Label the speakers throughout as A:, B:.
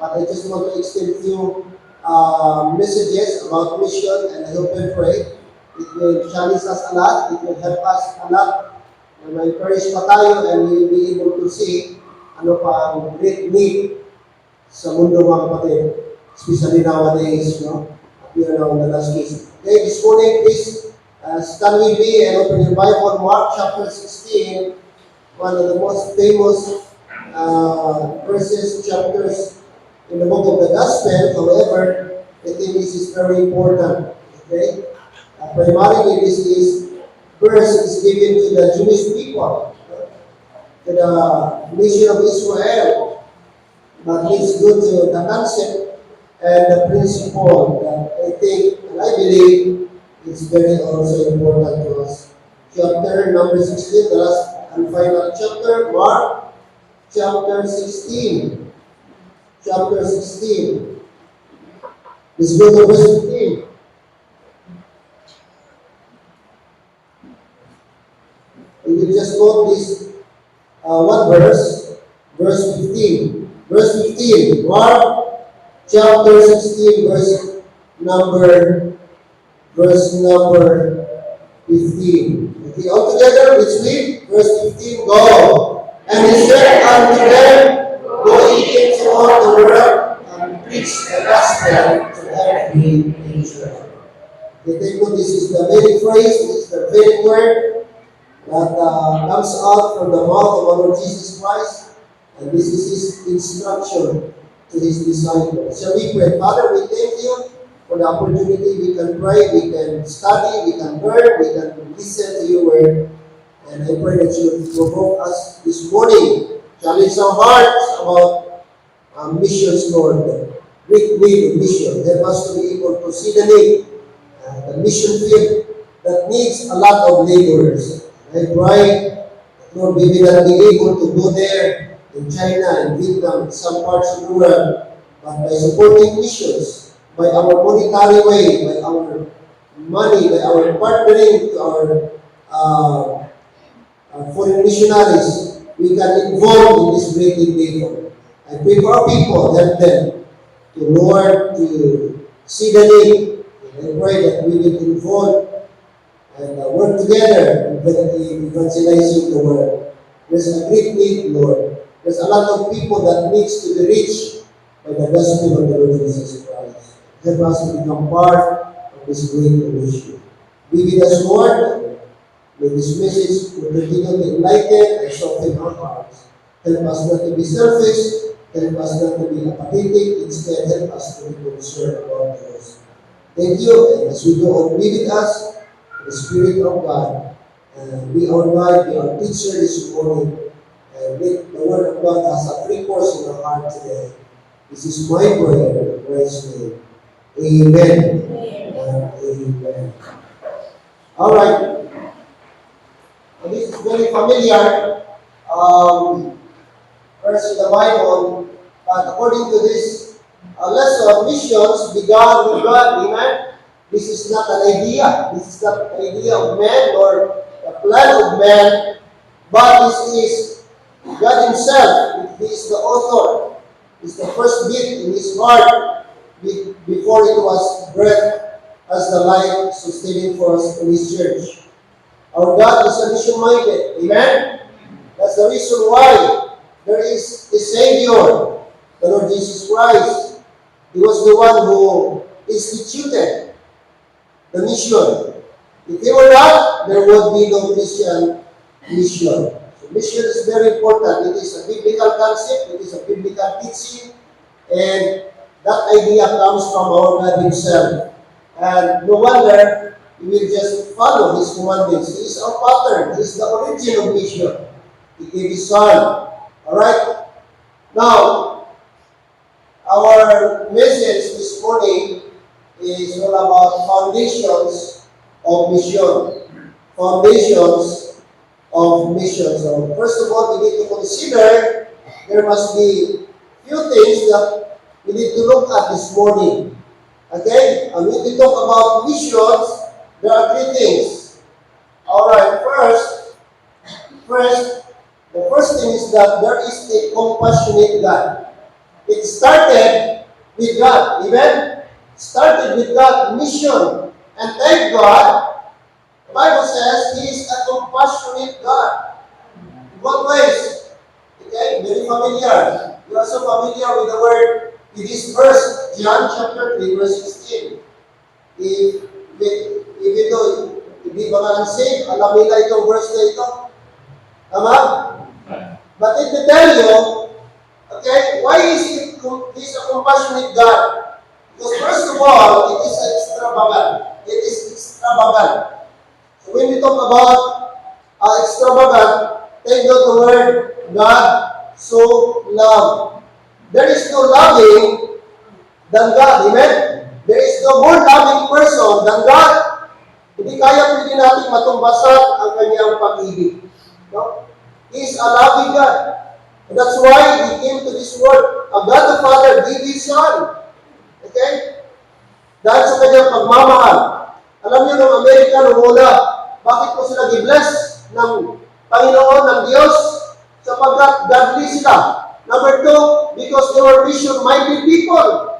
A: but I just want to extend a few messages about mission, and I hope and pray it will challenge us a lot, it will help us a lot, na ma-encourage pa tayo, and we will be able to see ano pa ang great need sa mundo mga kapatid, especially nowadays, we are now in the last days. Okay, this morning, please stand with me and open your Bible, Mark chapter 16, one of the most famous chapters in the book of the Gospel. However, I think this is very important. Okay, primarily this verse is given to the Jewish people, to the nation of Israel. But let's go to the concept and the principle that I think and I believe is very also important to us. Chapter number 16, the last and final chapter, Mark chapter 16. Chapter 16. Let's go to verse 15. We will just quote this one verse, verse 15. Verse 15, Mark chapter 16, verse number 15. Okay, all together, let's read verse 15, go. And he said unto them, go ye into all the world and preach the gospel to every creature. Okay, take note, this is the very phrase, this is the very word that comes out from the mouth of our Lord Jesus Christ. And this is his instruction to his disciples. Shall we pray? Father, we thank you for the opportunity we can pray, we can study, we can learn, we can listen to your word. And I pray that you will provoke us this morning, challenge our hearts about missions, Lord. Great need of mission. Help us to be able to see the need, the mission field that needs a lot of laborers. I pray, Lord, we will not be able to go there in China and Vietnam, some parts of the world, but by supporting missions, by our monetary way, by our money, by our partnering to our foreign missionaries, we can involve in this great endeavor. I pray for our people, help them to Lord, to see the need. And I pray that we will involve and work together in evangelizing the world. There's a great need, Lord. There's a lot of people that needs to be reached by the gospel of the Lord Jesus Christ. Help us to become part of this great mission. Be with us, Lord. May this message will continue to enlighten and soften our hearts. Help us not to be selfish. Help us not to be apathetic. Instead, help us to be concerned about others. Thank you. And as we go on, be with us, the Spirit of God. Be our guide, be our teacher this morning. And make the Word of God as a free course in our heart today. This is my prayer in Christ's name. Amen. Amen. All right. This is very familiar verse in the Bible, but according to this lesson, missions began with God. Amen. This is not an idea. This is not an idea of man or a plan of man, but this is God Himself. He is the author. He is the first beat in His heart before it was breath as the life sustaining for us in His church. Our God is a mission-minded. Amen? That's the reason why there is a Savior, the Lord Jesus Christ. He was the one who instituted the mission. If He were not, there would be no Christian mission. So mission is very important. It is a biblical concept. It is a biblical teaching. And that idea comes from our God Himself. And no wonder we will just follow His commandments. He is our pattern. He is the origin of mission. He gave His Son. Alright? Now, our message this morning is all about foundations of mission. Foundations of mission. So, first of all, we need to consider there must be few things that we need to look at this morning. Okay? And when we talk about missions, there are three things. Alright, the first thing is that there is a compassionate God. It started with God. Amen? Started with God, mission. And thank God, the Bible says He is a compassionate God. In what ways? Okay, very familiar. You are so familiar with the word, with this verse, John chapter 3, verse 16. Even though hindi ba nga unsaved, alam nila itong verse na ito. Tama? But let me tell you, okay, why is He's a compassionate God? Because first of all, it is extravagant. It is extravagant. So when we talk about extravagant, take note the word God so loved. There is no loving than God. Amen? There is no more loving person than God. Hindi kaya pwede natin matumbasan ang kanyang pag-ibig. No? He is a loving God. And that's why He came to this world. A God the Father gave His Son. Okay? Dahil sa kanyang pagmamahal. Alam niyo, ng Amerika noong una, bakit po sila gi-bless ng Panginoon, ng Diyos? Sapagkat godly sila. Number 2, because they were mission-minded people.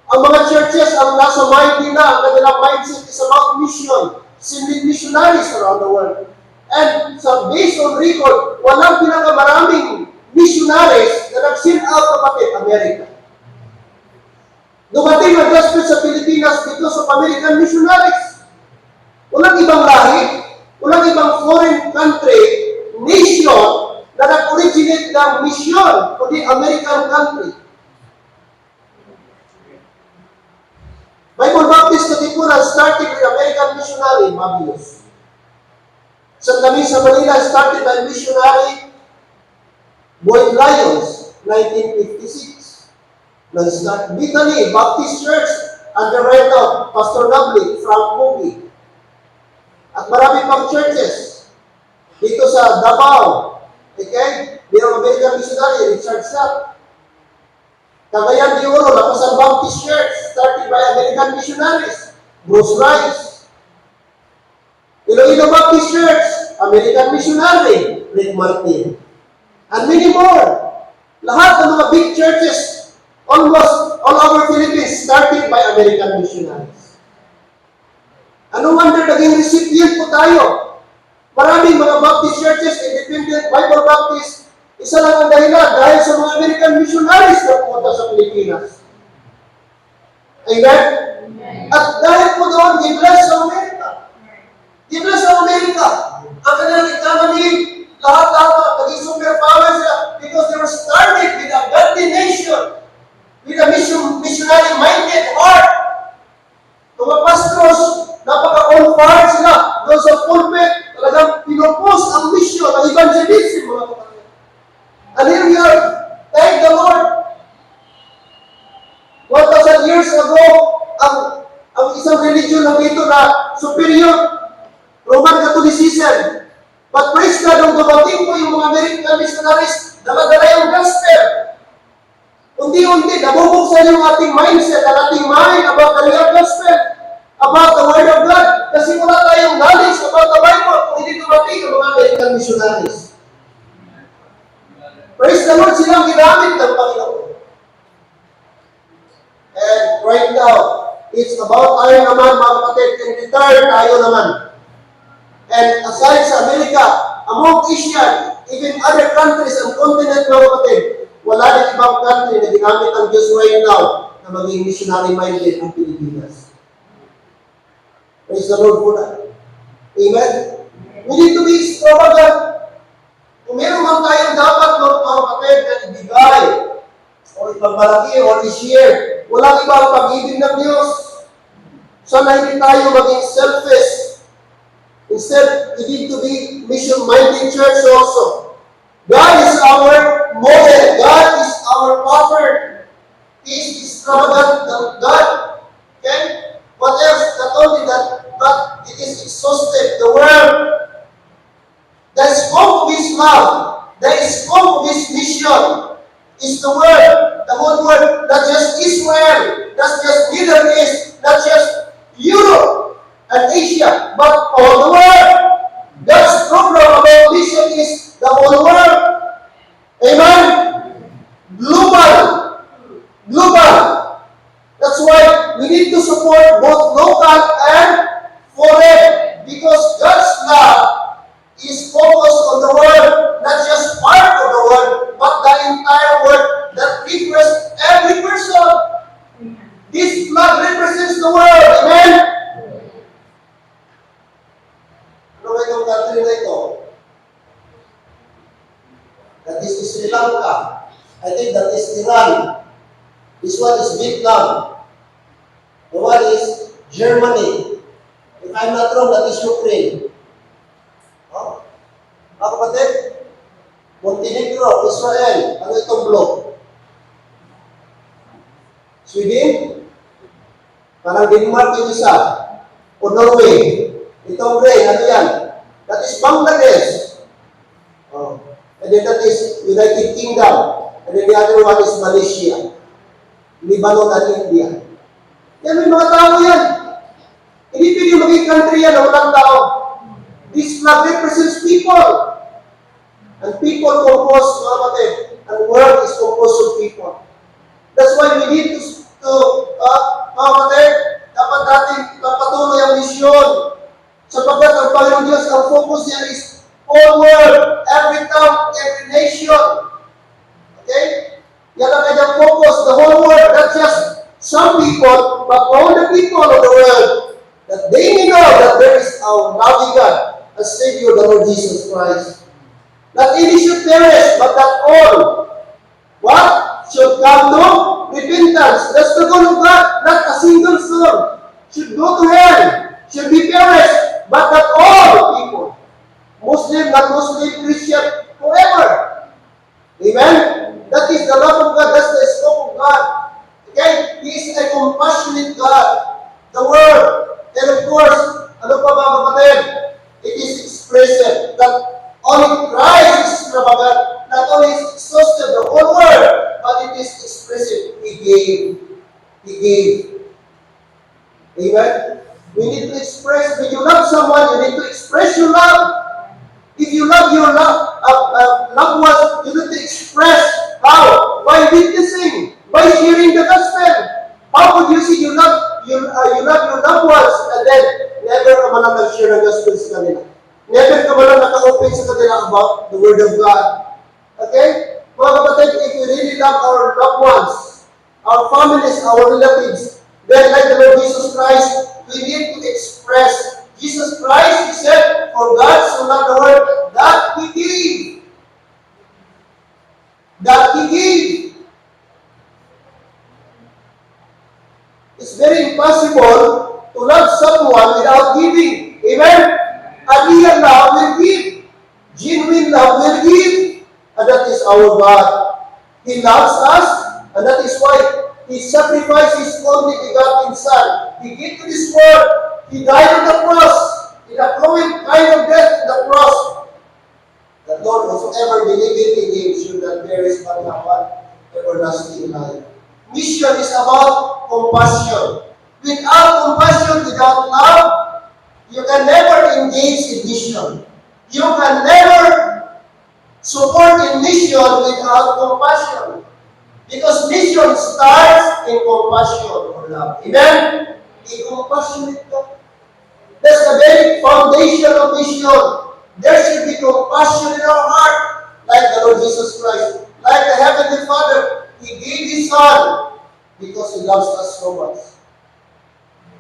A: Ang mga churches, ang nasa mind nila, ang kanilang mindset is about mission. Sending missionaries around the world. And so based on record, walang pinakamaraming missionaries na nag-send out kapatid, America. Dumating ang gospel sa Pilipinas because of American missionaries. Walang ibang lahi, walang ibang foreign country, nation, na nag-originate ng mission kundi American country. Bible Baptist Katipunan started with American missionary, Mabius. Santa Misa, Manila started by missionary Boyd Lyons, 1956. Nag-start Bethany Baptist Church under right of Pastor Nabli, Frank Mugi. At marami pang churches dito sa Davao. Okay? Mayroong American missionary, Richard Sapp. Cagayan de Oro, Lapasan Baptist Church, started by American missionaries, Bruce Rice. Iloilo Baptist Church, American missionary, Rick Martin. And many more. Lahat ng mga big churches, almost all over Philippines, started by American missionaries. Ano wonder naging recipient po tayo? Maraming mga Baptist churches, independent Bible Baptist, isa lang ang dahilan dahil sa mga American missionaries na pumunta sa Pilipinas. Amen? At dahil po doon, i-bless sa Amerika. I-bless sa Amerika. Ang kanilang economy, lahat-lahat naging superpower sila because they were started with a godly nation, with a missionary-minded heart. Mga pastors, napaka-on-fire sila. Doon sa pulpit, talagang pinopose ang mission, ang evangelism, mga kapatid. And here we are, thank the Lord. 1,000 years ago, ang isang religion na dito na superior, Roman Catholicism. But praise God, nung dumating po yung mga American missionaries, dala-dala yung gospel. Unti-unti, nabubuksan yung ating mindset, ang ating mind about the real gospel, about the Word of God. Kasi wala tayong knowledge about the Bible kung hindi dumating yung mga American missionaries. Praise the Lord, silang ginamit ng Panginoon. And right now, it's about tayo naman, mga kapatid, and return tayo naman. And aside sa Amerika, among Asia, even other countries and continent, mga kapatid, wala din ibang country na ginamit ang Diyos right now na maging missionary-minded ang Pilipinas. Praise the Lord for that. Amen? We need to be extravagant. Kung meron man tayong dapat mga kapatid na ibigay o ipagmalaki o i-share, walang iba ang pag-ibig ng Diyos. Sana hindi tayo maging selfish. Instead, we need to be mission-minded church also. God is our model. God is our pattern. He is extravagant God. Okay? What else? Not only that, but it is exhausted. The world. The scope of His love, the scope of His mission is the world, the whole world, not just Israel, not just Middle East, not just Europe and Asia, but all the world. God's program about mission is the whole world. Amen? Global. need to support both local and foreign because God's love is focused on the world, not just part of the world, but the entire world that refers every person. This flag represents the world. Amen? Ano ba itong country na ito? That is Sri Lanka. I think that is Iran. This one is Vietnam. The one is Germany. If I'm not wrong, that is Ukraine. Oh? Mga kapatid, Montenegro, Israel. Ano itong blue? Sweden? Parang Denmark yung isa. O Norway. Itong gray, ano yan? That is Bangladesh. Oh. And then that is United Kingdom. And then the other one is Malaysia. Lebanon at India. Yan, may mga tao yan. Hindi pwede maging country yan na walang tao. This flag represents people. And people compose, mga kapatid. And world is composed of people. That's why we need to mga kapatid, dapat natin patuloy ang misyon. Sapagkat ang Panginoon Diyos, ang focus niya is all world, every town, every nation. Okay? Yan ang kanyang focus, the whole world, not just some people, but all the people of the world. That they may know that there is our loving God, a Savior, the Lord Jesus Christ. Not any should perish, but that all, what? Should come to repentance. That's the goal of God. Not a single soul should go to hell, should be perished, but that all people, Muslim, non-Muslim, Christian, whoever. Amen? That is the love of God. That's the scope of God. Okay? He is a compassionate God. The Word. And of course, ano pa mga kapatid? It is expressive that only Christ is extravagant. Not only is exhausted the whole world, but it is expressive. He gave. He gave. Amen? We need to express. When you love someone, you need to express your love. If you love your loved ones, you need to express how? By witnessing, by sharing the gospel. How would you see you love your loved ones and then never ka man lang nag-share ng gospel sa kanila? Never ka man lang naka-open sa kanila about the Word of God. Okay? Mga kapatid, if we really love our loved ones, our families, our relatives, then like the Lord Jesus Christ, we need to express Jesus Christ, He said, for God so loved the world that He gave. That He gave. It's very impossible to love someone without giving. Amen? A real love will give. Genuine love will give. And that is our God. He loves us, and that is why He sacrificed His only begotten Son. He gave to this world. He died on the cross, in a cruel kind of death on the cross. The Lord, whosoever believeth in Him should not perish but have everlasting life. Mission is about compassion. Without compassion, without love, you can never engage in mission. You can never support in mission without compassion. Because mission starts in compassion or love. Amen? A compassionate God. That's the very foundation of mission. There should be compassion in our heart, like the Lord Jesus Christ. Like the Heavenly Father, He gave His Son because He loves us so much.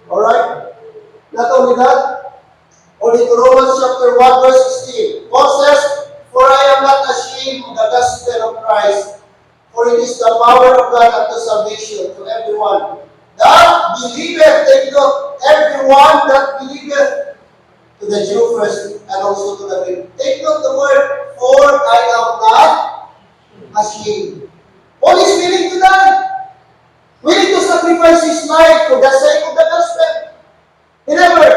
A: Alright? Not only that, only to Romans chapter 1 verse 16. Paul says, for I am not ashamed of the gospel of Christ, for it is the power of God unto salvation to everyone that believeth. Take note, everyone that believeth, to the Jew first and also to the Greek. Take note the word, for I am not ashamed. Paul is willing to die, willing to sacrifice his life for the sake of the gospel. He never,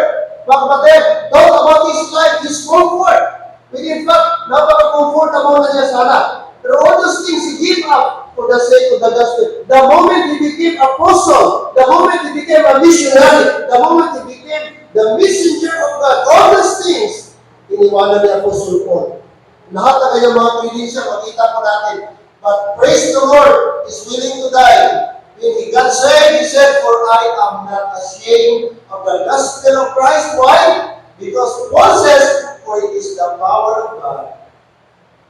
A: mga kapatid, thought about his life, his comfort. When in fact, napaka-comfortable na niya sana. Pero all those things he gave up for the sake of the gospel. The moment he became apostle, the moment he became a missionary, the moment he became the messenger of God, all those things, iniwanan ni Apostle Paul. Lahat na kanyang mga credential, makita po natin. But praise the Lord, is willing to die. When he got saved, he said, said, "For I am not ashamed of the gospel of Christ." Why? Because Paul says, "For it is the power of God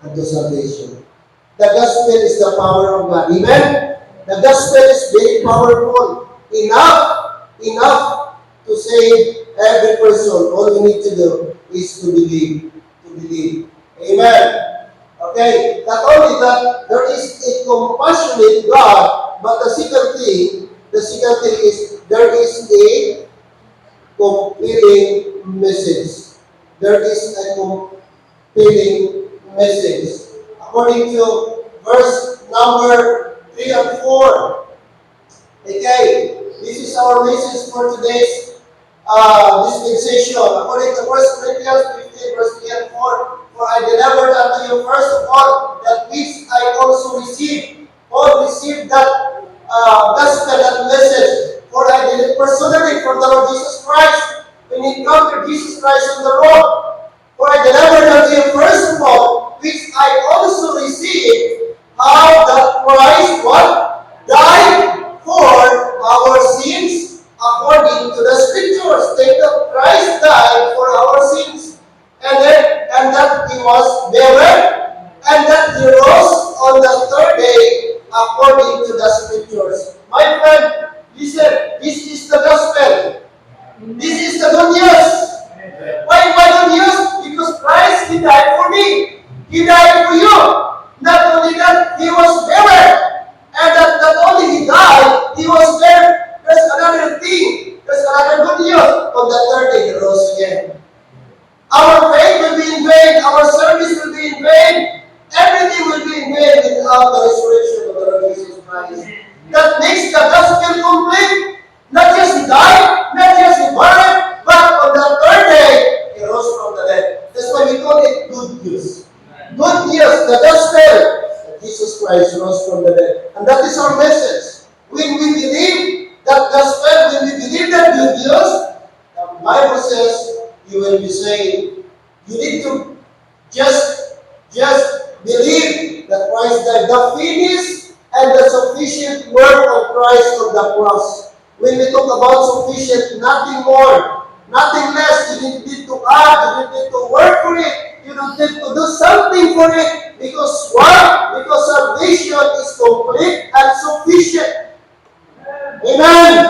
A: unto salvation." The gospel is the power of God. Amen? The gospel is very powerful. Enough to save every person. All we need to do is to believe. To believe. Amen. Okay? Not only that, there is a compassionate God, but the second thing is there is a compelling message. There is a compelling message. According to verse number 3 and 4. Okay, this is our message for today's dispensation. According to 1 Corinthians 15, verse 3 and 4. For I delivered unto you first of all that which I also received. Paul received that gospel, that message. For I did it personally from the Lord Jesus Christ. When he encountered Jesus Christ on the road. For I delivered unto you first of all, which I also received, how that Christ what? Died for our sins according to the scriptures. Take that Christ died for our sins. And that he was buried, and that he rose on the third day according to the scriptures. My friend, listen, this is the gospel. This is the good news. Why good news? Because Christ, He died for me. He died for you. Not only that, He was buried. And that not only He died, He was buried. There's another thing. There's another good news. On the third day, He rose again. Our faith will be in vain. Our service will be in vain. Everything will be in vain without the resurrection of the Lord Jesus Christ. That makes the gospel complete. Not just He died, not just He buried, but on the third day, He rose from the dead. That's why we call it good news. Good news, the gospel, that Jesus Christ rose from the dead. And that is our message. When we believe that gospel, when we believe that good news, the Bible says, you will be saved. You need to just believe that Christ died. The finished and the sufficient work of Christ on the cross. When we talk about sufficient, nothing more, nothing less. You don't need to add, you don't need to work for it. You don't need to do something for it. Because why? Because salvation is complete and sufficient. Amen!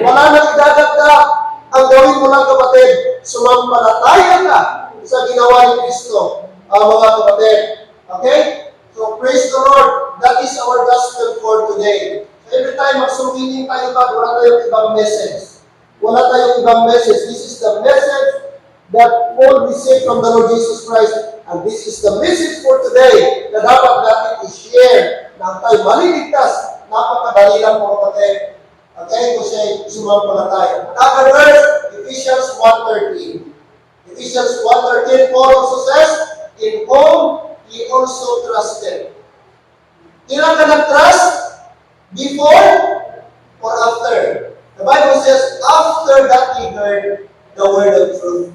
A: Wala nang idadagdag. Ang gawin mo lang, kapatid, sumampalataya ka sa ginawa ni Kristo, mga kapatid. Okay? So, praise the Lord. That is our gospel for today. So, every time magsumiling tayo ba, wala tayong ibang message. Wala tayong ibang message. This is the message that Paul received from the Lord Jesus Christ. And this is the message for today na dapat natin i-share na tayo maliligtas. Napakadali lang po, kapatid. Okay, kung siya sumampalataya. Another verse, Ephesians 1:13. Ephesians 1:13, Paul also says, in whom he also trusted. Kailan ka nag-trust? Before or after? The Bible says, after that he heard the word of truth.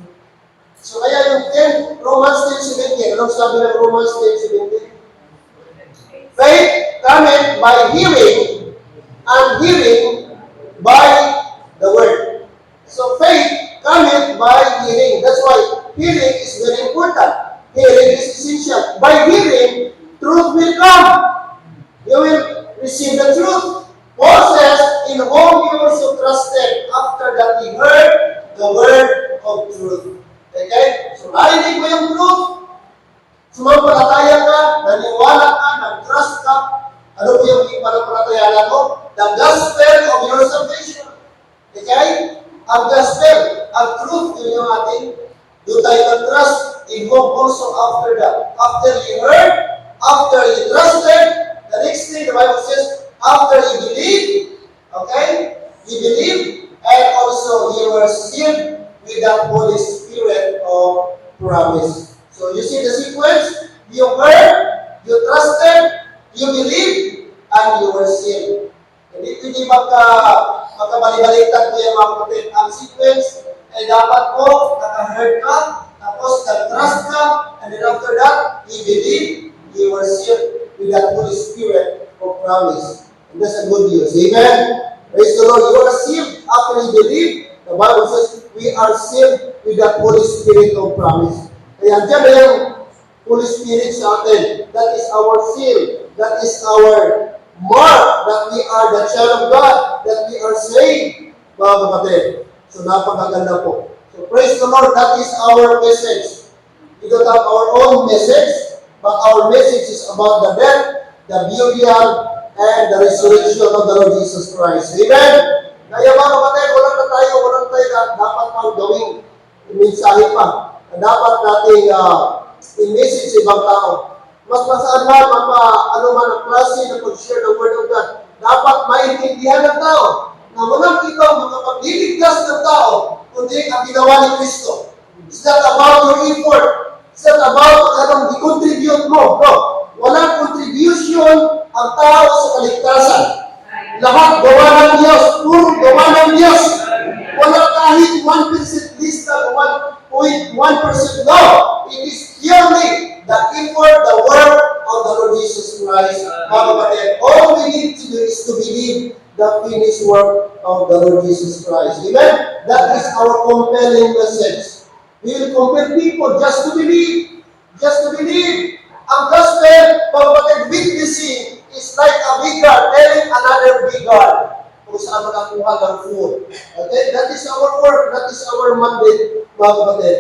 A: So kaya yung 10, Romans 10:17, anong sabi ng Romans 10:17? Faith cometh by hearing, and hearing by the word. So faith cometh by hearing. That's why hearing is very important. Hearing is essential. By hearing, truth will come. You will receive the truth. Paul says, in whom he also trusted after that he heard the word of truth. Okay? So narinig mo yung truth. Sumampalataya ka, naniwala ka, nag-trust ka. Ano po yung pananampalataya mo? The gospel of your salvation. Okay? Ang gospel, ang truth, yun yung ating doon tayo nag-trust in whom also after that. After you heard, after you trusted, the next thing the Bible says, after you believe, okay? You believe, and also you were sealed with the Holy Spirit of promise. So you see the sequence? You heard, you trusted, you believe, and you were sealed. Hindi magkabaliktad ko yung mga kapatid. Ang sequence ay dapat mo naka-heard ka, tapos nag-trust ka, and then after that, you believe, you were sealed with the Holy Spirit of promise. And that's a good news. Amen? Praise the Lord. You are sealed after you believe. The Bible says we are sealed with the Holy Spirit of promise. Kaya andyan na yung Holy Spirit sa atin. That is our seal. That is our mark that we are the child of God, that we are saved, mga kapatid. So napakaganda po. So praise the Lord, that is our message. We don't have our own message, but our message is about the death, the burial, and the resurrection of the Lord Jesus Christ. Amen? Kaya mga kapatid, walang tayo dapat pang gawing mensahe pa. Dapat nating i-message sa ibang tao. Mas masaan man, ano man ang klase na pag-share the Word of God, dapat maintindihan ng tao na walang ikaw makapagliligtas ng tao, kundi ang ginawa ni Kristo. It's not about your effort. It's not about anong i-contribute mo. No. Walang contribution ang tao sa kaligtasan. Lahat gawa ng Diyos. Puro gawa ng Diyos. Wala kahit 1% lista, 1.1%. No. It is purely the effort, the work of the Lord Jesus Christ. All we need to do is to believe the finished work of the Lord Jesus Christ. Amen? That is our compelling message. We will compel people just to believe. Just to believe. Ang gospel, kapatid, witnessing is like a beggar telling another beggar kung saan makakuha ng food. Okay? That is our work. That is our mandate, mga kapatid.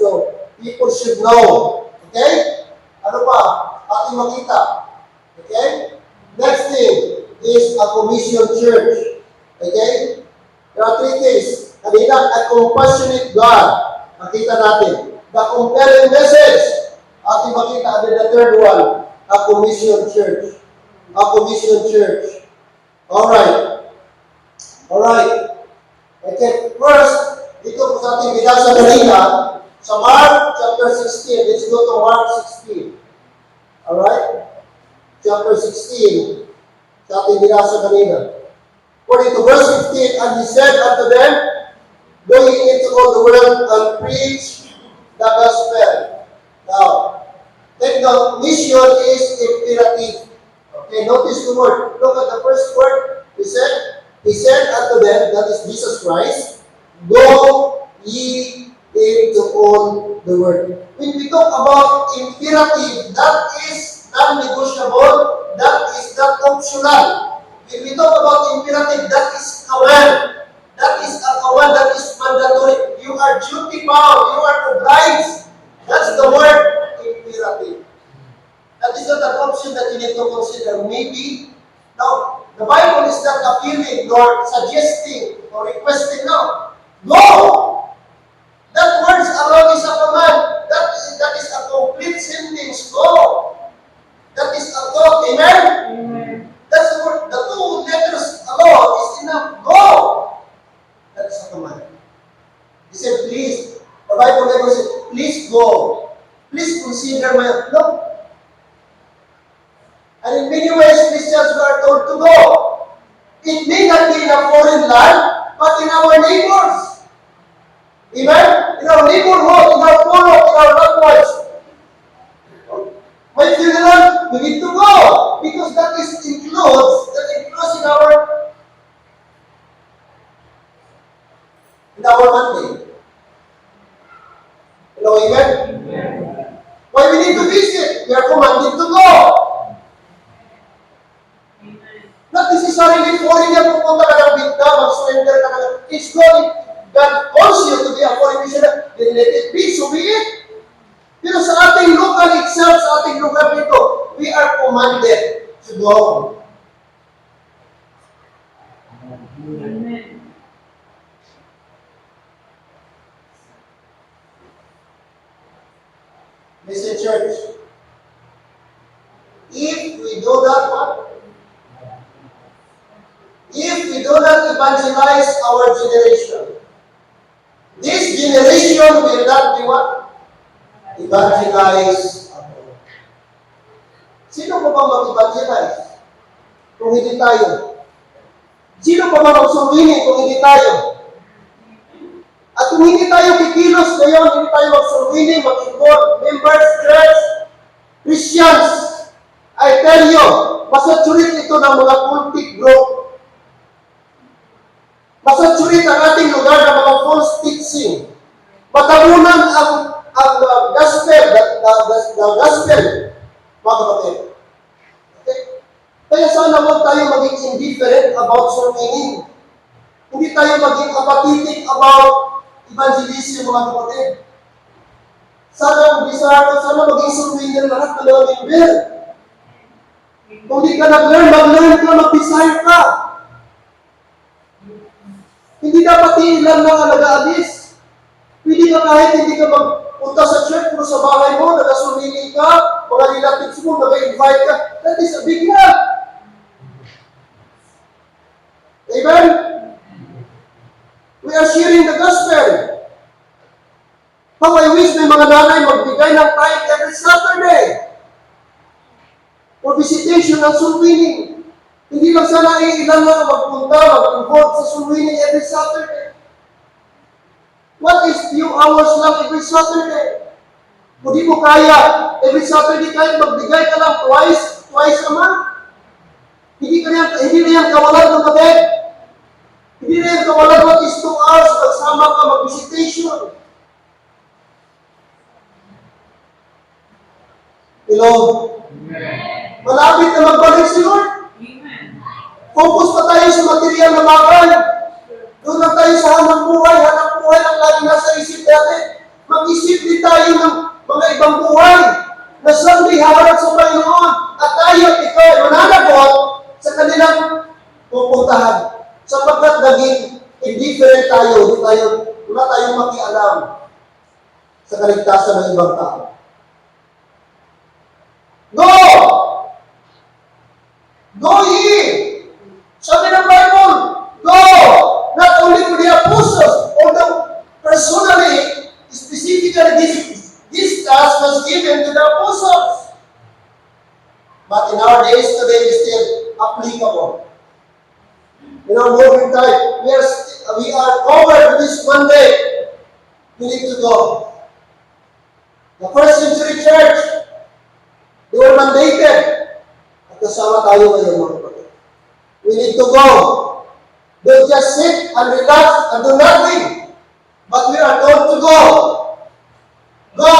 A: So, people should know. Okay? Ano pa? Ating makita. Okay? Next thing is a commission church. Okay? There are three things. Kanina, a compassionate God. Makita natin. The compelling message. Ating makita. And then the third one, a commission church. A commission church. Alright. Alright. Okay. First, dito po sa ating binasa kanina, sa Mark chapter 16. Let's go to Mark 16. Alright? Chapter 16. Sa ating binasa kanina. According to verse 15, and he said unto them, go ye into all the world and preach the gospel. Now, then the mission is imperative. Okay, notice the word. Look at the first word. He said unto them, that is Jesus Christ, go ye into all the world. When we talk about imperative, that is non-negotiable, that is not optional. When we talk about imperative, that is command. That is a command that is mandatory. You are duty bound, you are obliged. That's the word imperative. That is not an option that you need to consider. Maybe. Now, the Bible is not appealing nor suggesting or requesting now. Go! That words alone is a command. That is a complete sentence. Go. That is a thought. Amen? Amen. That's the word. The two letters alone is enough. Go. That is a command. He said, please. The Bible never said, please go. Please consider my... No. And in many ways, Christians are told to go. It may not be in a foreign land, but in our neighbors. Amen? In our neighborhood, in our polo, in our loved ones. My funeral, we need to go. Because that includes in our mandate. Hello, amen? Amen? Why we need to visit? We are commanded to go. Not necessarily foreign yan pupunta ka ng bigda, mag-surrender ka ng... It's God. God calls you to be a foreign missionary. Then let it be, so be it. Pero sa ating local itself, sa ating lugar dito, we are commanded to go. Amen. Listen, church. If we do that, what? If we do not evangelize our generation, this generation will not be what? Evangelize at all. Sino pa ba mag-evangelize kung hindi tayo? Sino pa ba magsurwini kung hindi tayo? At kung hindi tayo kikilos ngayon, hindi tayo magsurwini, mag-involve, members, church, Christians, I tell you, masaturate ito ng mga cultic group. false teaching. Matabunan ang gospel, the gospel, mga kapatid. Okay? Kaya sana huwag tayo maging indifferent about soul winning. Hindi tayo maging apathetic about evangelism, mga kapatid. Sana maging soul winner lahat ng mga member. Kung di ka nag-learn, mag-learn ka, mag-desire ka. Hindi dapat ilan lang ang nag-aalis. Pwede ka kahit hindi ka magpunta sa church, pero sa bahay mo, nag-asumili ka, mga relatives mo, nag-invite ka. That is a big help. Amen? We are sharing the gospel. How I wish may mga nanay magbigay ng tithe every Saturday for visitation and soul winning. Hindi lang sana ilan lang magpunta, mag-involve sa soul winning every Saturday. What is few hours lang every Saturday? Kung di mo kaya, every Saturday kahit magbigay ka lang twice a month. Hindi na yan kawalan ng kapatid. Hindi na yan kawalan what is 2 hours magsama ka mag-visitation. Hello? Malapit na magbalik si Lord. Focus pa tayo sa material na bagay. Doon lang tayo sa hanap buhay ang lagi nasa isip natin. Mag-isip din tayo ng mga ibang buhay na someday haharap sa Panginoon at tayo at ikaw ay mananagot sa kanilang pupuntahan. Sapagkat naging indifferent tayo, wala tayong makialam sa kaligtasan ng ibang tao. Go! Go ye! Sabi ng Bible, go! Not only to the apostles, although personally, specifically this task was given to the apostles. But in our days today, it's still applicable. In our modern time, we are covered with this one day. We need to go. The first century church, they were mandated. At kasama tayo ngayon, mga kapatid. We need to go. Don't just sit and relax and do nothing. But we are told to go. Go.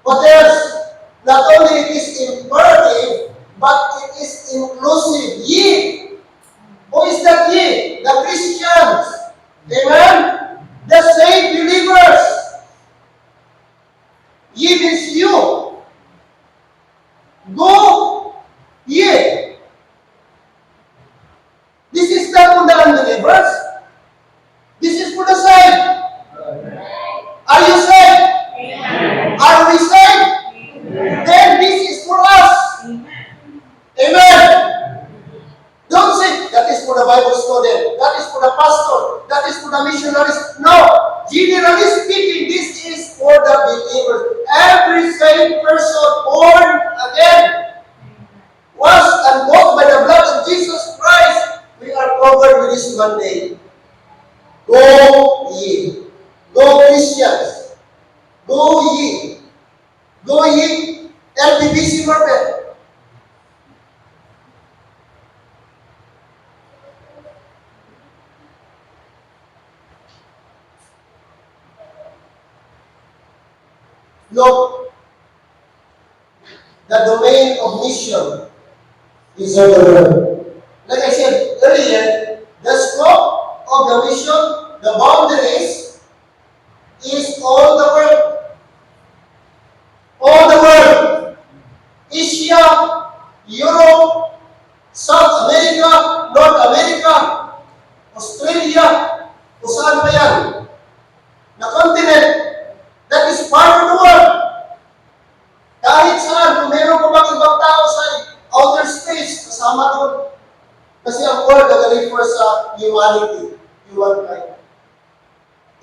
A: What else? Not only it is imperative, but it is inclusive. Ye. Who is that ye? The Christians. Amen? The saved believers. Ye means you. Go ye. This is not for the unbelievers. This is for the saved. Are you saved? Are we saved? Then this is for us. Amen. Don't say that is for the Bible student, that is for the pastor, that is for the missionaries. No. Generally speaking, this is for the believers. Every saved person born again, washed and bought by the blood of Jesus Christ, we are covered with this mandate. Go ye. Go Christians. Go ye. Go ye. LPBC Market. Look, the domain of mission is all the world. Like I said earlier, the scope of the mission, the boundaries, is all the world. All the world. Asia, Europe, South America, North America, Australia, kung saan pa yan, na continent. That is part of the world. Kahit saan, kung meron pa bang ibang tao sa outer space, kasama doon. Kasi ang world nag-refer sa humanity, humankind.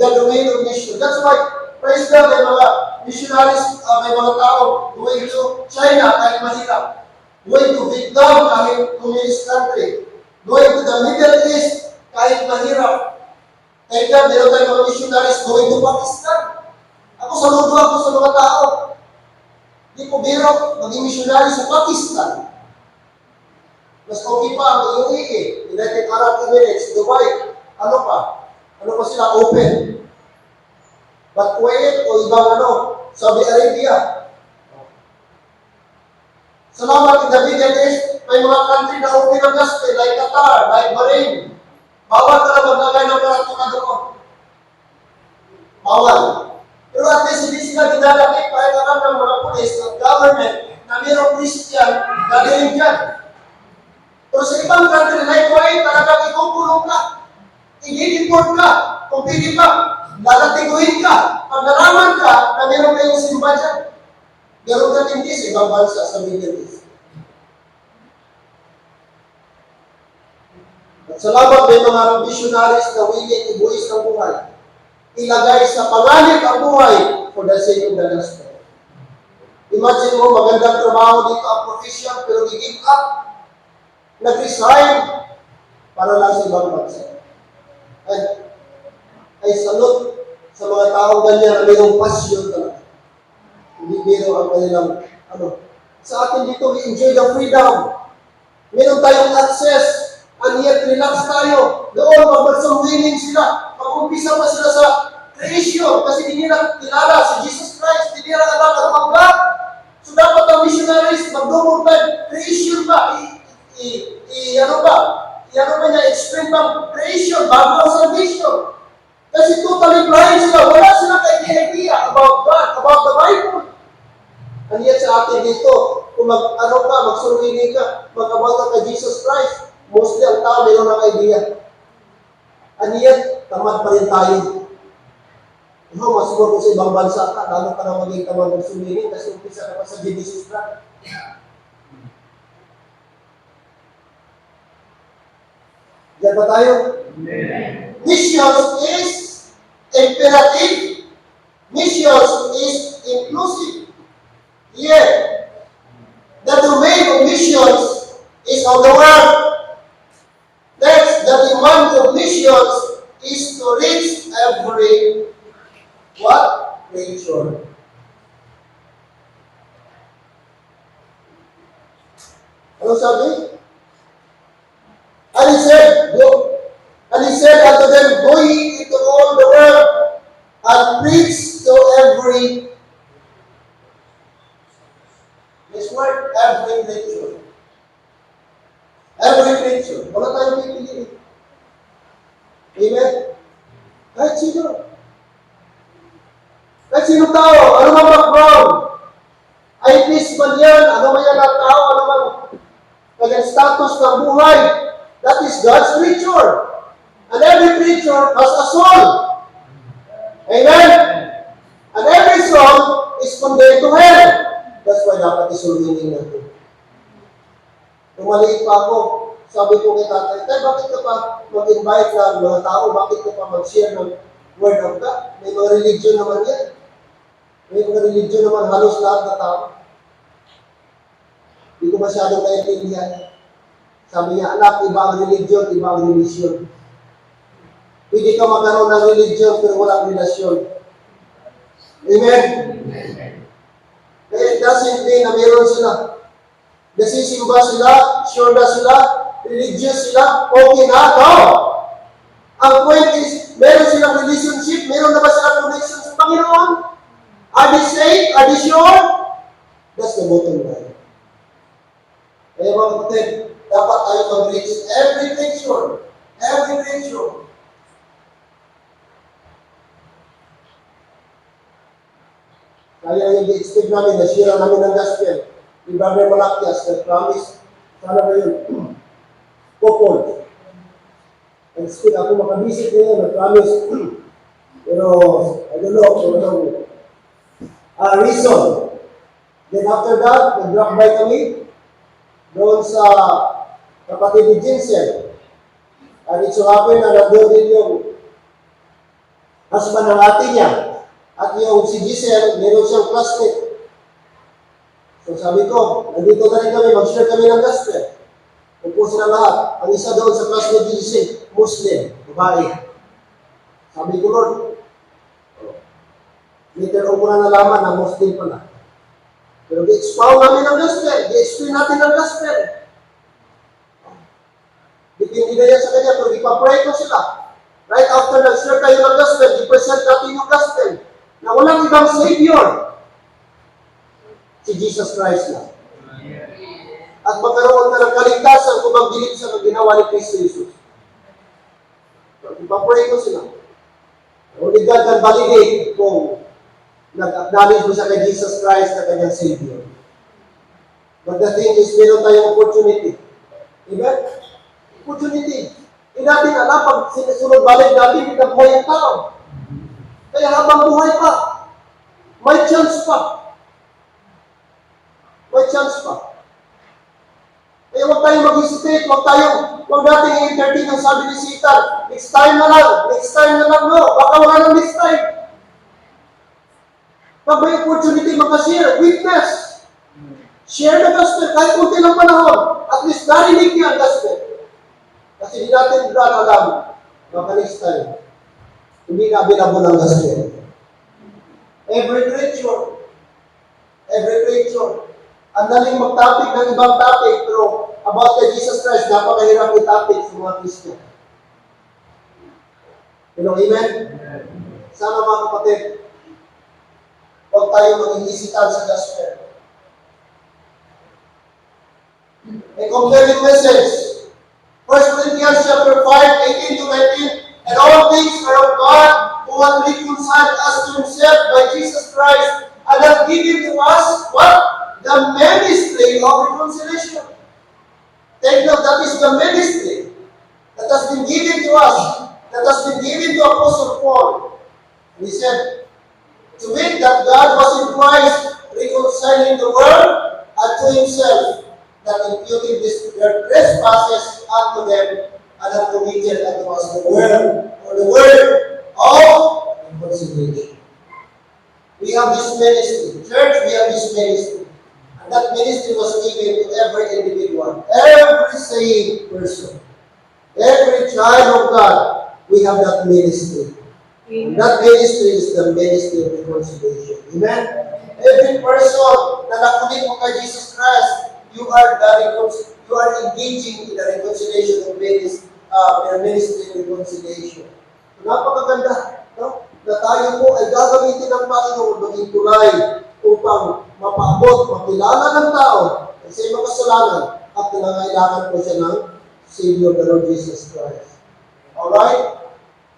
A: The domain of mission. That's why, praise God, may mga missionaries, may mga tao going to China kahit mahirap. Going to Vietnam kahit communist country. Going to the Middle East kahit mahirap. Thank God, meron tayong mga missionaries going to Pakistan. Ako saludo ako sa mga tao. Hindi ko biro maging missionary sa Pakistan. Mas okay pa ang UAE, United Arab Emirates, Dubai, ano pa? Ano pa sila? Open. But Kuwait o ibang Saudi Arabia. Salamat in the Middle East, may mga country na open ang gospel, like Qatar, like Bahrain. Bawal ka na maglagay ng karatuka doon. Bawal. Pero at least hindi sila dinalapit kahit alam ng mga police at government na mayroong Christian gagawin dyan. Pero sa ibang country like Kuwait, talagang ikukulong ka. I-deport ka. Kung pili pa, lalatiguin ka. Pag nalaman ka na mayroong kayong simba dyan. Ganon ka din sa ibang bansa sa Middle East. At salamat may mga missionaries na willing ibuwis ng buhay. Ilagay sa panganib ang buhay for the sake of the gospel. Imagine mo, magandang trabaho dito ang profession, pero i-give up. Nag-resign para lang sa ibang bansa. Ay salute sa mga taong ganyan na mayroong passion talaga. Hindi biro ang kanilang, Sa atin dito, we enjoy the freedom. Meron tayong access, and yet relax tayo. Doon, mag-winning sila. Mag-umpisa pa sila sa creation, kasi hindi nila kilala si Jesus Christ, hindi nila alam ano ang God. So dapat ang missionaries, mag-double time, creation ba? Explain ba? Creation, bago ang salvation. Kasi totally blind sila. Wala sila idea about God, about the Bible. And yet sa atin dito, kung magsurwinig ka, mag-about ka kay Jesus Christ, mostly ang tao mayroon ng idea. And yet, tamad pa rin tayo. Masiguro kung sa ibang bansa ka, lalo ka na maging tamad magsurwinig kasi umpisa ka pa sa Jesus Christ. Diyan ba tayo? Missions is imperative. Missions is inclusive. Yeah. The domain of missions is of the world. Next, the demand of missions is to reach every creature. Ano sabi? And he said unto them, go ye into all the world and preach to every creature. Every creature. Wala tayong pipiliin. Amen? Kahit sino. Kahit sino tao, ano mang background. Ay, peace man yan, ano man yan ang tao, ano man kanyang status ng buhay. That is God's creature. And every creature has a soul. Amen? And every soul is condemned to hell. That's why dapat isulwinin natin. Nung maliit pa ako, sabi ko kay tatay, bakit ka pa mag-invite ng mga tao? Bakit ka pa mag-share ng word of God? May mga religion naman yan. May mga religion naman halos lahat na tao. Hindi ko masyadong naiintindihan. Sabi niya, anak, iba ang religion, iba ang relasyon. Pwede ka magkaroon ng religion pero walang relasyon. Amen? Kaya it doesn't mean na meron sila. Nasisimba sila, sure na sila, religious sila, okay na, no? Ang point is, meron silang relationship, meron na ba silang connection sa Panginoon? Are they saved? Are they sure? That's the bottom line. Kaya mga kapatid, dapat tayo mag-reach every creature. Every creature. Kaya yung i-expect namin, na-share namin ng gospel. Yung Brother Malakias, nag-promise, sana ba yun? Couple. Nag-speak ako makabisit niya, nag-promise. Pero, I don't know, reason. Then after that, nag-drop by kami doon sa kapatid ni Jensen. And it so happened na nandun din yung husband ng ate niya. At yung si Giselle, meron siyang classmate. So sabi ko, nandito na rin kami, mag-share kami ng gospel. Upo sila lahat. Ang isa doon sa classmate ni Giselle, Muslim, babae. Sabi ko, Lord, later on ko na nalaman na Muslim pala. Pero i-expound namin ang gospel. I-explain natin ang gospel. Hindi na yan sa kanya, pero ipapray ko sila. Right after nag-share tayo ng gospel, i-present natin yung gospel na walang ibang Savior. Si Jesus Christ lang. At magkaroon ka ng kaligtasan kung magdilig sa ginawa ni Kristo Jesus. So, ipapray ko sila. Only God can validate kung nag-acknowledge mo sa kay Jesus Christ na kanyang Savior. But the thing is, meron tayong opportunity. Amen? Opportunity. Hindi natin alam pag sinusunod balik natin, pinagbuhay ang tao. Kaya habang buhay pa, may chance pa. May chance pa. Kaya huwag tayong mag-hesitate, huwag natin i-entertain ang sabi ni Satan. Next time na lang, no. Baka wala ng next time. Pag may opportunity, mag-share, witness. Share the gospel, kahit kunti ng panahon. At least narinig niya ang gospel. Kasi hindi natin alam, baka next time, hindi na available ang gospel. Every creature, ang daling mag-topic ng ibang topic, pero about kay Jesus Christ, napakahirap i-topic sa mga Kristo. Hello, amen? Sana mga kapatid, huwag tayo mag-iisitan sa gospel. A compelling message. 1 Corinthians chapter 5, 18 to 19, and all things are of God, who hath reconciled us to himself by Jesus Christ, and hath given to us, what? The ministry of reconciliation. Take note, that is the ministry that has been given to us, that has been given to Apostle Paul. And he said, to wit that God was in Christ reconciling the world unto himself, that imputed their trespasses unto them, and hath committed unto us the word, or the word of reconciliation. We have this ministry. Church, we have this ministry. And that ministry was given to every individual, every saved person, every child of God. We have that ministry. And that ministry is the ministry of reconciliation. Amen? Every person na nakulit mo kay Jesus Christ, you are engaging in the reconciliation of ministry of reconciliation. So, napakaganda, no? Na tayo po ay gagamitin ng Panginoon maging tulay upang mapaabot, makilala ng tao sa iyong kasalanan at nangangailangan po siya ng Savior, the Lord Jesus Christ. Alright?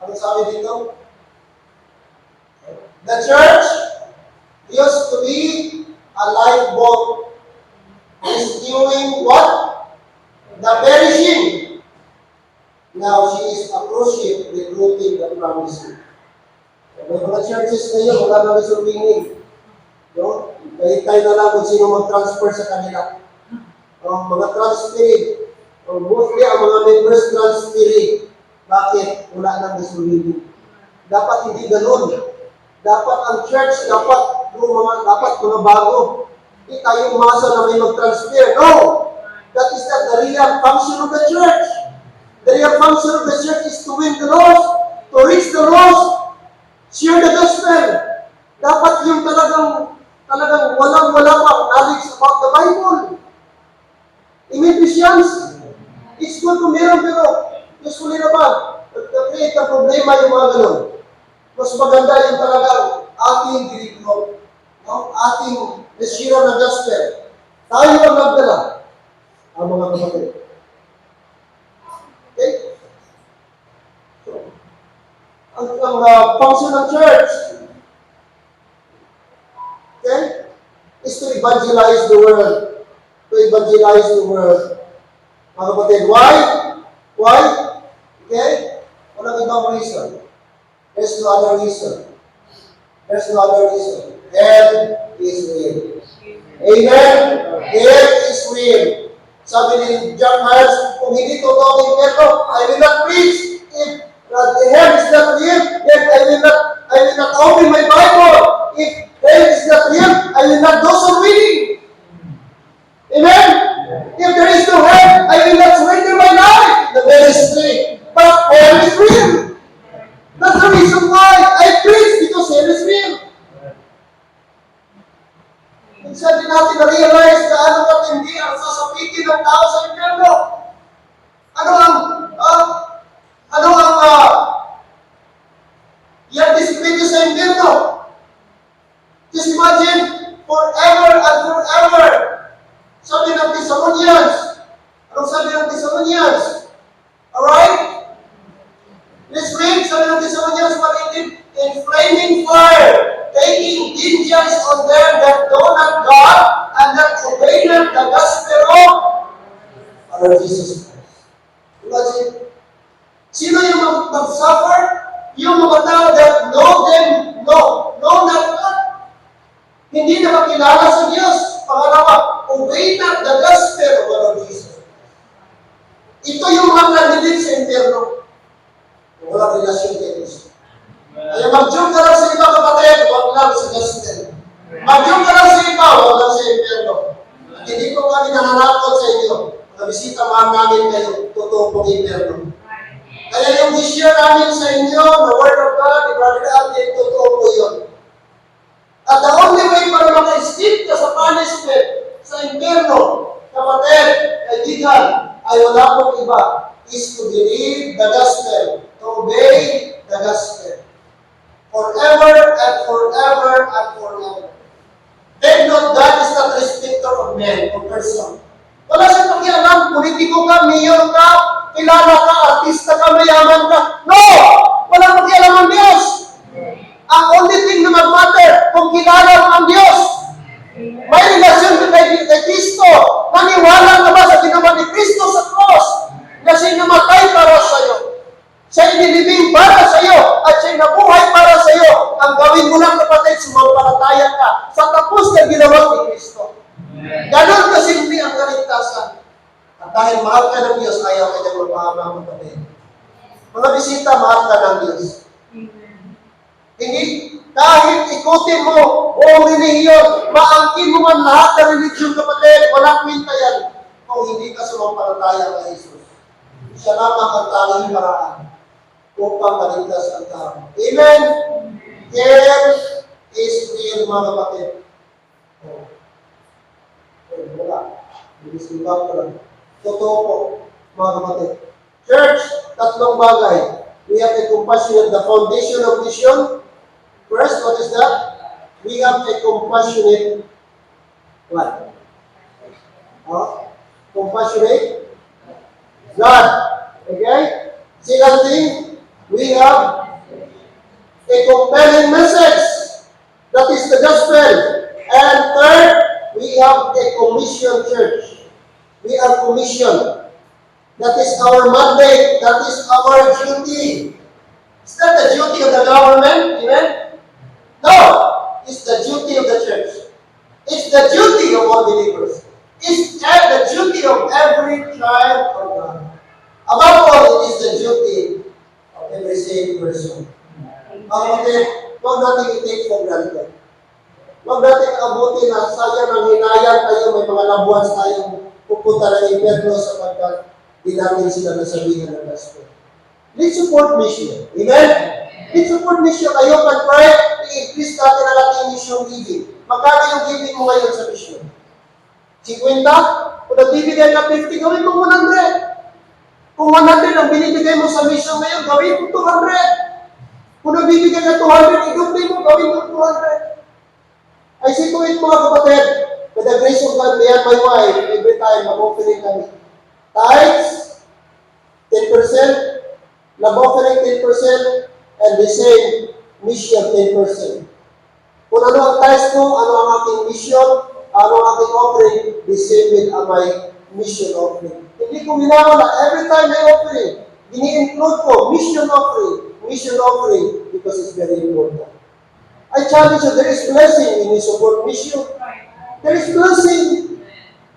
A: Ano sabi dito? The church used to be a lifeboat rescuing what? The perishing. Now she is a cruise ship recruiting the promised. May mga churches ngayon, wala na resolving. No? Kahit tayo na lang kung sino mag-transfer sa kanila. Mga transferring. Mostly ang mga members transferring. Bakit? Wala nang resolving. Dapat hindi ganun. Dapat ang church, dapat mga bago. Hindi tayo umasa na may mag-transfer. No! That is not the real function of the church. The real function of the church is to win the lost, to reach the lost, share the gospel. Dapat yung talagang walang-wala pa knowledge about the Bible. Amen, Christians? It's good to meron, pero usually naman, nag-create ang problema yung mga ganun. Mas maganda yung talagang ating dirigno, no? Ating nasira na gospel. Tayo ang nagdala, ang mga kapatid. Okay? Ang function ng church, okay, is to evangelize the world. To evangelize the world. Mga kapatid, why? Why? Okay? Walang ibang reason. There's no other reason. There's no other reason. Hell is real. Amen? Hell is real. Sabi ni John Myers, kung hindi totoo yung ito, I will not preach. If the hell is not real, then I will not open my Bible. If hell is not real, I will not do some reading. Amen? If there is no hell, I will not surrender my life. The ministry. But hell is real. That's the reason why I preach, because hell is real. Minsan din natin na-realize na ano katindi ang sasapitin ng tao sa impyerno. Ano ang superlative in flaming fire, taking vengeance on them that know not God and that obey not the gospel of our Jesus Christ. Imagine, sino yung mag-suffer? Yung mga tao that know not God. Hindi na makilala sa Diyos. Pangalawa, obey not the gospel of our Lord Jesus. Ito yung mga kandidat sa impyerno. Wala relasyon kay Kristo. Kaya mag-joke ka lang sa iba, kapatid, huwag lang sa gospel. Mag-joke ka lang sa iba, huwag lang sa impyerno. At hindi ko kami nananakot sa inyo. Nakabisita mahal namin kayo, totoo pong impyerno. Kaya yung issue namin sa inyo, the Word of God, the Brother Alvin, totoo po yun. At the only way para maka-escape ka sa punishment, sa impyerno, kapatid, kaibigan, ay wala pong iba, is to believe the gospel, to obey the gospel. Forever and forever and forever. Take note, God is not respecter of men or person. Wala siyang pakialam, politiko ka, mayor ka, kilala ka, artista ka, mayaman ka. No! Walang pakialam ang Diyos. Ang only thing na mag-matter, kung kilala mo ang Diyos. May relasyon ka kay Kristo. Naniwala ka ba sa ginawa ni Kristo sa cross? Na siya'y namatay para sa iyo. Siya'y nilibing para sa iyo. At siya'y nabuhay para sa iyo. Ang gawin mo lang, kapatid, sumampalataya ka sa tapos na ginawa ni Kristo. Ganon kasi hindi ang kaligtasan. At dahil mahal ka ng Diyos, ayaw ka niyang magpahamang kapatid. Mga bisita, mahal ka ng Diyos. Hindi, kahit ikutin mo buong relihiyon, maangkin mo man lahat ng religiyon, kapatid, walang kwenta yan kung hindi ka sumampalataya kay Jesus. Siya lamang ang tanging paraan upang maligtas ang tao. Amen? Here is real, mga kapatid. Wala. Bilis-libak ko lang. Totoo po, mga kapatid. Church, tatlong bagay. We have a compassionate, the foundation of vision. First, what is that? We have a compassionate, what? Compassionate God. Okay? Second thing, we have a compelling message. That is the gospel. And third, we have a commission church. We are commissioned. That is our mandate. That is our duty. Is that the duty of the government? Amen? No. It's the duty of the church. It's the duty of all believers. It's the duty of every child of God. Above all, it is the duty of every saved person. Huwag natin i-take for granted. Huwag natin abutin na sayang ang hinayang tayo, may mga labuhan tayong pupunta ng impyerno sapagkat di natin sila nasabihan ng gospel. Let's support mission. Amen? Let's support mission. Kayo mag-pray, i-increase natin ang ating mission giving. Magkano yung giving mo ngayon sa mission? 50? Kung nagbibigay ka 50, gawin mo 100. Kung 100 ang binibigay mo sa mission ngayon, gawin mo 200. Kung nagbibigay ka 200, i-duple mo, gawin mo 200. I say to it, mga kapatid, with the grace of God, me and my wife, every time, mag-offering kami. Tithes, 10%, love-offering 10%, and the same mission 10%. Kung ano ang tithes mo, ano ang aking mission, ano ang aking offering, the same with my mission offering. Hindi ko minawala, every time may offering, ini-include ko, mission offering, because it's very important. I challenge you, there is blessing when you support mission. There is blessing.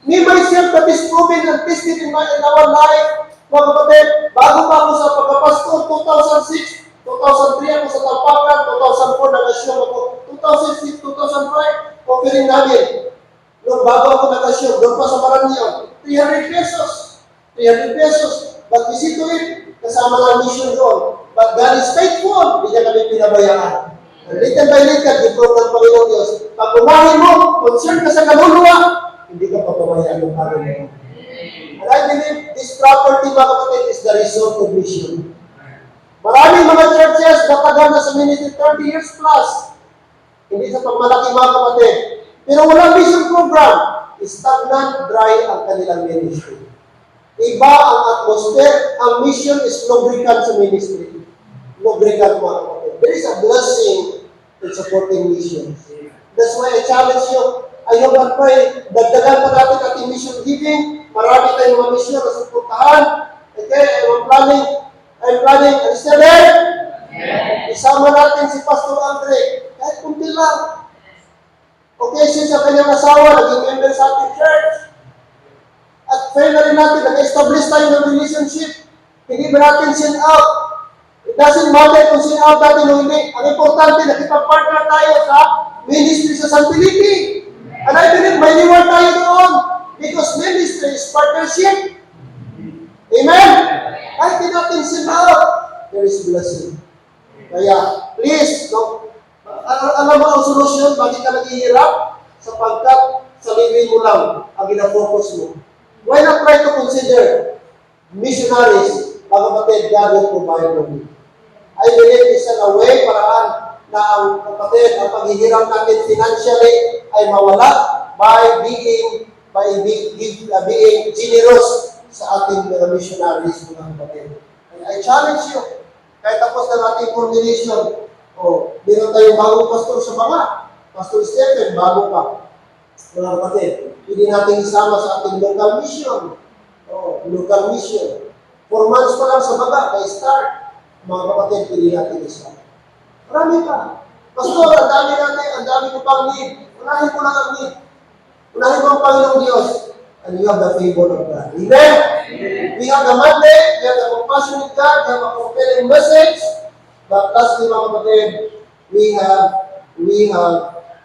A: Me, myself, that is proven and tested in our life. Mga kapatid, bago pa ako sa pagkapastor, 2006, 2003 ako sa Tampakan, 2004 nag-assume ako, 2006, 2005, offering namin. Noong bago ako nag-assume, doon pa sa Maranyon, 300 pesos. 300 pesos. But we see to it, kasama ng mission doon. But God is faithful, hindi niya kami pinabayaan. Little by little, gipro ng Panginoon Diyos. Pag umahin mo, concern ka sa kaluluwa, hindi ka papabayaan ng Panginoon. And I believe this property, mga kapatid, is the result of mission. Maraming mga churches natagal na sa ministry 30 years plus. Hindi sa pagmalaki, mga kapatid. Pero walang mission program. Stagnant, dry ang kanilang ministry. Iba ang atmosphere. Ang mission is lubricant sa ministry. Lubricant, mga kapatid. There is a blessing in supporting missions. That's why I challenge you. Ayaw man pa dagdagan pa natin ating mission giving. Marami tayong mga mission na suportahan. Okay, I'm planning, are you still there? Isama natin si Pastor Andre. Kahit kunti lang. Okay, siya sa kanyang asawa, naging member sa ating church. At finally natin, nag-establish tayo ng relationship. Hindi ba natin send out? It doesn't matter kung send out natin o hindi. Ang importante, nakipag-partner tayo sa ministry sa San Felipe. And I believe may reward tayo doon. Because ministry is partnership. Amen? Kahit hindi natin send out, there is blessing. Kaya, please, no, alam mo ang solusyon, bakit ka naghihirap? Sapagkat sa living mo lang ang ginafocus mo. Why not try to consider missionaries, mga kapatid, God will provide for you. I believe isa na way, paraan na ang kapatid, ang paghihirap natin financially ay mawala by being generous sa ating mga missionaries, mga kapatid. And I challenge you, kahit tapos na nating coordination, meron tayong bagong pastor sa mga, Pastor Stephen, bago pa. Mga kapatid, hindi natin isama sa ating local mission. Local mission. 4 months pa lang sa baba, kay start. Mga kapatid, hindi natin isama. Marami pa. Pastor, ang dami ko pang need. Unahin ko lang ang need. Unahin ko ang Panginoong Diyos. And you have the favor of God. Amen? We have the mandate, we have the compassion of God, we have a compelling message. But lastly, mga kapatid, we have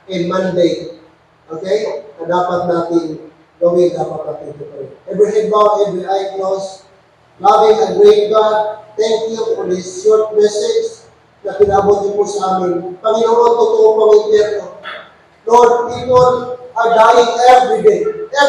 A: a mandate. Okay? Na dapat natin gawin, dapat natin gawin. Every head bowed, every eye closed. Loving and great God, thank you for this short message na pinabot niyo po sa amin. Panginoon, totoo pang impyerno. Lord, people are dying every day.